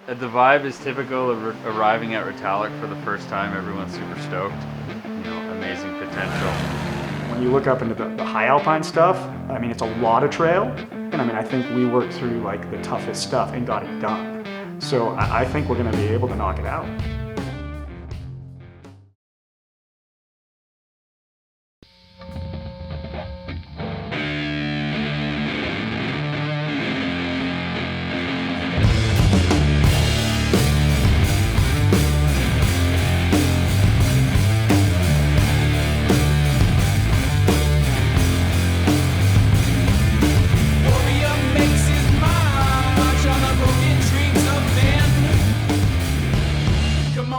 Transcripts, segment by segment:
The vibe is typical of arriving at Retallick for the first time. Everyone's super stoked. You know, amazing potential. When you look up into the high Alpine stuff, I mean, it's a lot of trail. And I mean, I think we worked through like the toughest stuff and got it done. So I think we're gonna be able to knock it out.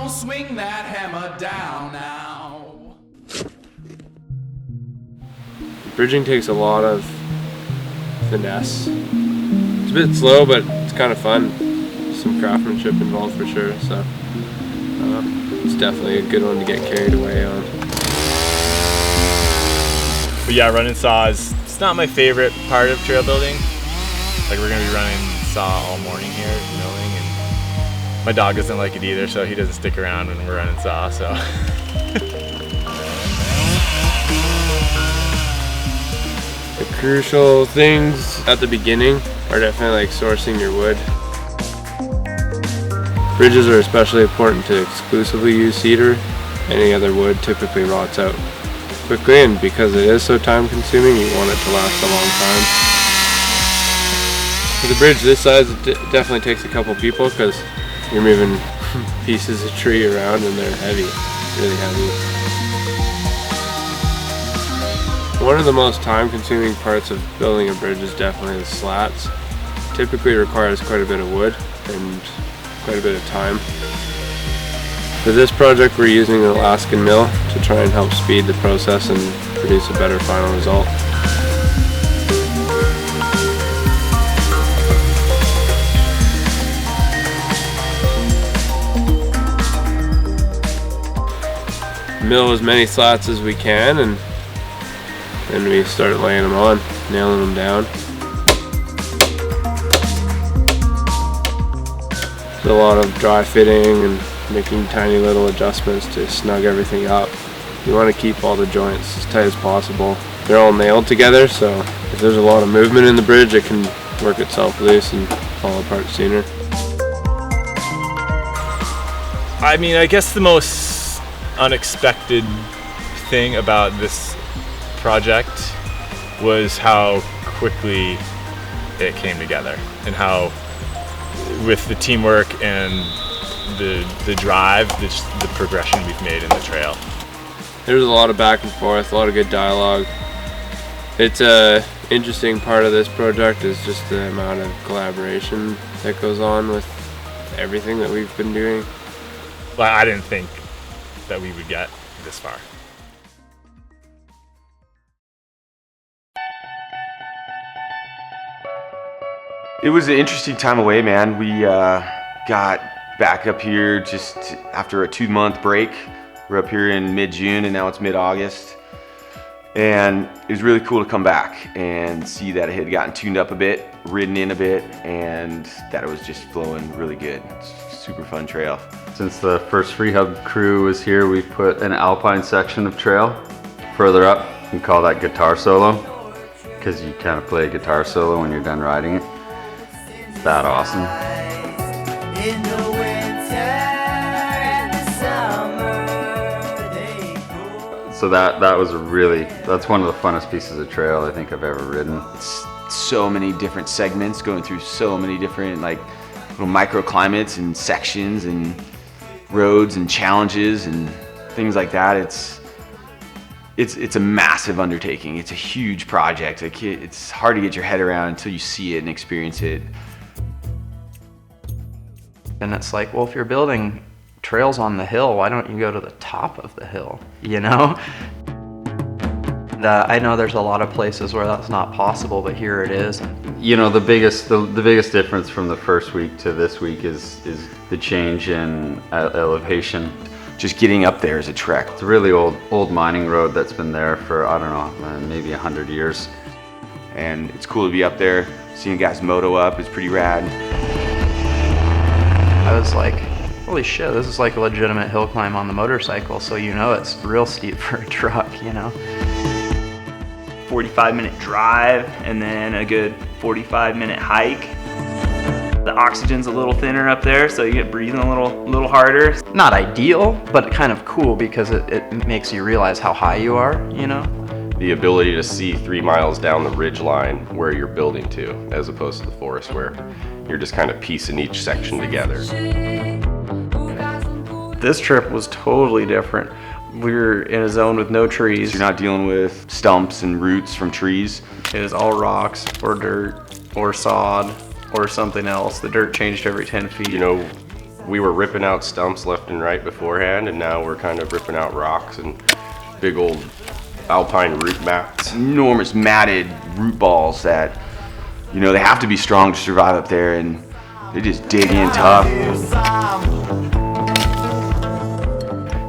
Swing that hammer down now. Bridging takes a lot of finesse. It's a bit slow, but it's kind of fun. Some craftsmanship involved for sure, so it's definitely a good one to get carried away on. But yeah, running saw it's not my favorite part of trail building. Like we're gonna be running saw all morning here, milling, and my dog doesn't like it either, so he doesn't stick around when we're running saw, so. The crucial things at the beginning are definitely like sourcing your wood. Bridges are especially important to exclusively use cedar. Any other wood typically rots out quickly, and because it is so time consuming, you want it to last a long time. For the bridge this size, it definitely takes a couple people because you're moving pieces of tree around and they're heavy, really heavy. One of the most time-consuming parts of building a bridge is definitely the slats. Typically requires quite a bit of wood and quite a bit of time. For this project we're using an Alaskan mill to try and help speed the process and produce a better final result. Mill as many slats as we can, and then we start laying them on, nailing them down. There's a lot of dry fitting and making tiny little adjustments to snug everything up. You want to keep all the joints as tight as possible. They're all nailed together, so if there's a lot of movement in the bridge, it can work itself loose and fall apart sooner. I mean, I guess the most unexpected thing about this project was how quickly it came together, and how with the teamwork and the drive, the progression we've made in the trail. There's a lot of back and forth, a lot of good dialogue. It's a interesting part of this project is just the amount of collaboration that goes on with everything that we've been doing. Well, I didn't think that we would get this far. It was an interesting time away, man. We got back up here just after a 2-month break. We're up here in mid-June and now it's mid-August. And it was really cool to come back and see that it had gotten tuned up a bit, ridden in a bit, and that it was just flowing really good. It's a super fun trail. Since the first Freehub crew was here, we've put an Alpine section of trail further up. We call that guitar solo, because you kind of play a guitar solo when you're done riding it. It's that awesome. In the winter and the summer, So that was that's one of the funnest pieces of trail I think I've ever ridden. It's so many different segments going through so many different like little microclimates and sections and roads and challenges and things like that. It's a massive undertaking. It's a huge project. It's hard to get your head around until you see it and experience it. And it's like, well, if you're building trails on the hill, why don't you go to the top of the hill, you know? I know there's a lot of places where that's not possible, but here it is. You know, the biggest difference from the first week to this week is the change in elevation. Just getting up there is a trek. It's a really old mining road that's been there for, I don't know, maybe 100 years. And it's cool to be up there, seeing guys moto up is pretty rad. I was like, holy shit, this is like a legitimate hill climb on the motorcycle, so you know it's real steep for a truck, you know. 45-minute drive and then a good 45-minute hike. The oxygen's a little thinner up there, so you get breathing a little harder. Not ideal, but kind of cool because it makes you realize how high you are, you know? The ability to see 3 miles down the ridge line where you're building to, as opposed to the forest where you're just kind of piecing each section together. This trip was totally different. We were in a zone with no trees. You're not dealing with stumps and roots from trees. It was all rocks or dirt or sod or something else. The dirt changed every 10 feet. You know, we were ripping out stumps left and right beforehand, and now we're kind of ripping out rocks and big old Alpine root mats. Enormous matted root balls that, you know, they have to be strong to survive up there, and they just dig in tough.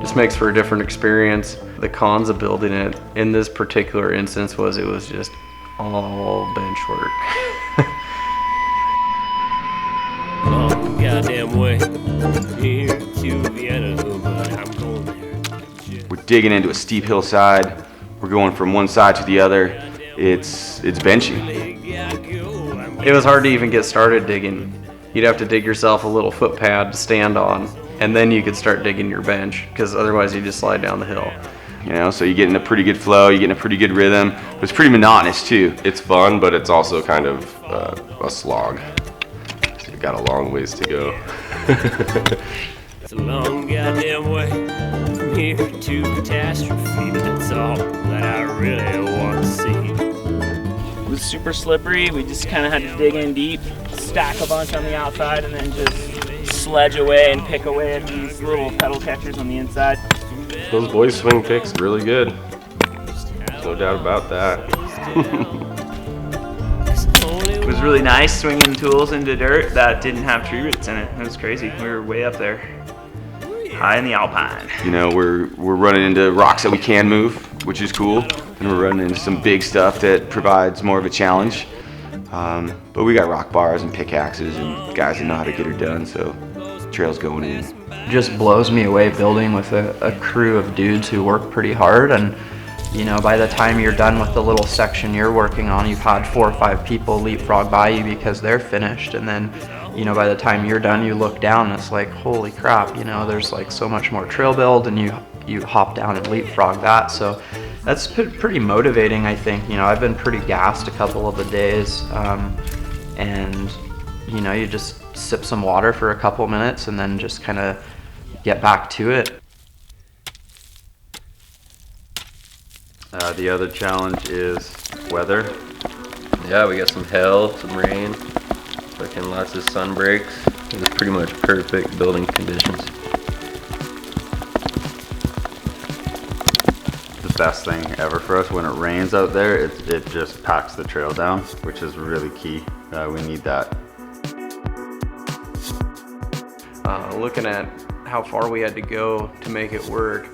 Just makes for a different experience. The cons of building it in this particular instance was it was just all bench work. Long goddamn way here to Vienna, but I'm going there. We're digging into a steep hillside. We're going from one side to the other. It's benching. It was hard to even get started digging. You'd have to dig yourself a little footpad to stand on, and then you could start digging your bench, because otherwise you just slide down the hill. You know, so you get in a pretty good flow, you get in a pretty good rhythm, but it's pretty monotonous too. It's fun, but it's also kind of a slog. So you've got a long ways to go. It's a long goddamn way from here to catastrophe, but that's all that I really want to see. It was super slippery. We just kind of had to dig in deep, stack a bunch on the outside, and then just sledge away and pick away at these little pedal catchers on the inside. Those boys swing picks really good. No doubt about that. It was really nice swinging tools into dirt that didn't have tree roots in it. It was crazy. We were way up there, high in the Alpine. You know, we're running into rocks that we can move, which is cool, and we're running into some big stuff that provides more of a challenge. But we got rock bars and pickaxes and guys that know how to get her done, so trail's going in. Just blows me away building with a crew of dudes who work pretty hard, and you know, by the time you're done with the little section you're working on, you've had 4 or 5 people leapfrog by you because they're finished, and then you know, by the time you're done, you look down and it's like, holy crap, you know, there's like so much more trail build, and you hop down and leapfrog that. So that's pretty motivating, I think. You know, I've been pretty gassed a couple of the days, and you know, you just sip some water for a couple minutes and then just kind of get back to it. The other challenge is weather. Yeah, we got some hail, some rain, fucking lots of sun breaks. It was pretty much perfect building conditions. The best thing ever for us when it rains out there, it just packs the trail down, which is really key. We need that. Looking at how far we had to go to make it work,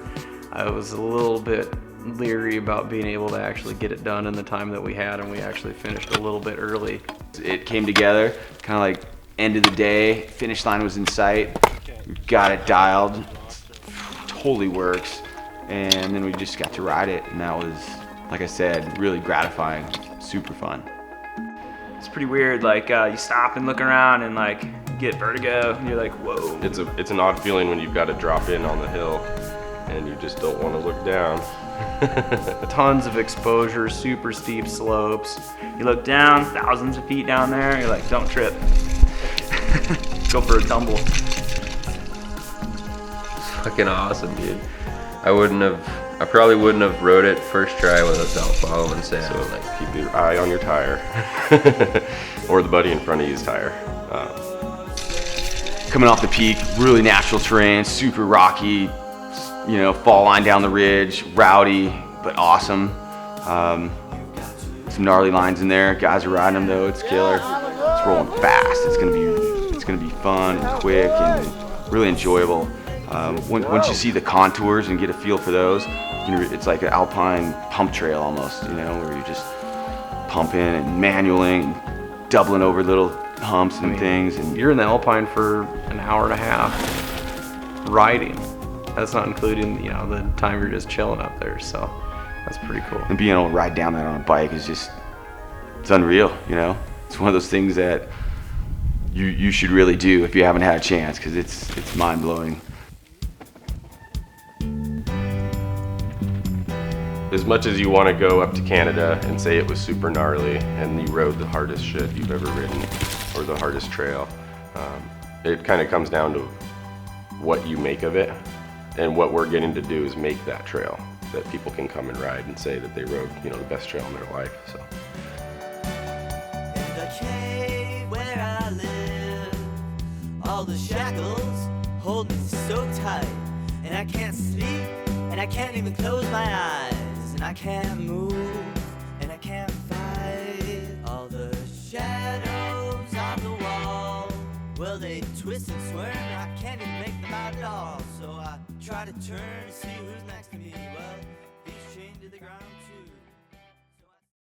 I was a little bit leery about being able to actually get it done in the time that we had, and we actually finished a little bit early. It came together, kind of like end of the day, finish line was in sight, we got it dialed, totally works, and then we just got to ride it, and that was, like I said, really gratifying, super fun. It's pretty weird, like you stop and look around and like get vertigo, and you're like, whoa. It's an odd feeling when you've got to drop in on the hill and you just don't want to look down. Tons of exposure, super steep slopes. You look down, thousands of feet down there, you're like, don't trip. Go for a tumble. Fucking awesome, dude. I probably wouldn't have rode it first try without following Sam. So like, keep your eye on your tire, or the buddy in front of you's tire. Coming off the peak, really natural terrain, super rocky, you know, fall line down the ridge, rowdy, but awesome. Some gnarly lines in there. Guys are riding them though, it's killer. It's rolling fast. It's gonna be fun and quick and really enjoyable. Once you see the contours and get a feel for those, it's like an Alpine pump trail almost, you know, where you're just pumping and manualing, doubling over little humps and things. And you're in the Alpine for an hour and a half riding. That's not including, you know, the time you're just chilling up there. So that's pretty cool. And being able to ride down that on a bike is just, it's unreal, you know? It's one of those things that you should really do if you haven't had a chance, because it's mind-blowing. As much as you want to go up to Canada and say it was super gnarly and you rode the hardest shit you've ever ridden or the hardest trail, it kind of comes down to what you make of it. And what we're getting to do is make that trail that people can come and ride and say that they rode, you know, the best trail in their life. So. In the cave where I live, all the shackles hold me so tight, and I can't sleep, and I can't even close my eyes, and I can't move, and I can't fight. All the shadows on the wall, well, they twist and swerve, and I can't even make them out at all. So I try to turn to see who's next to me. Well, he's chained to the ground.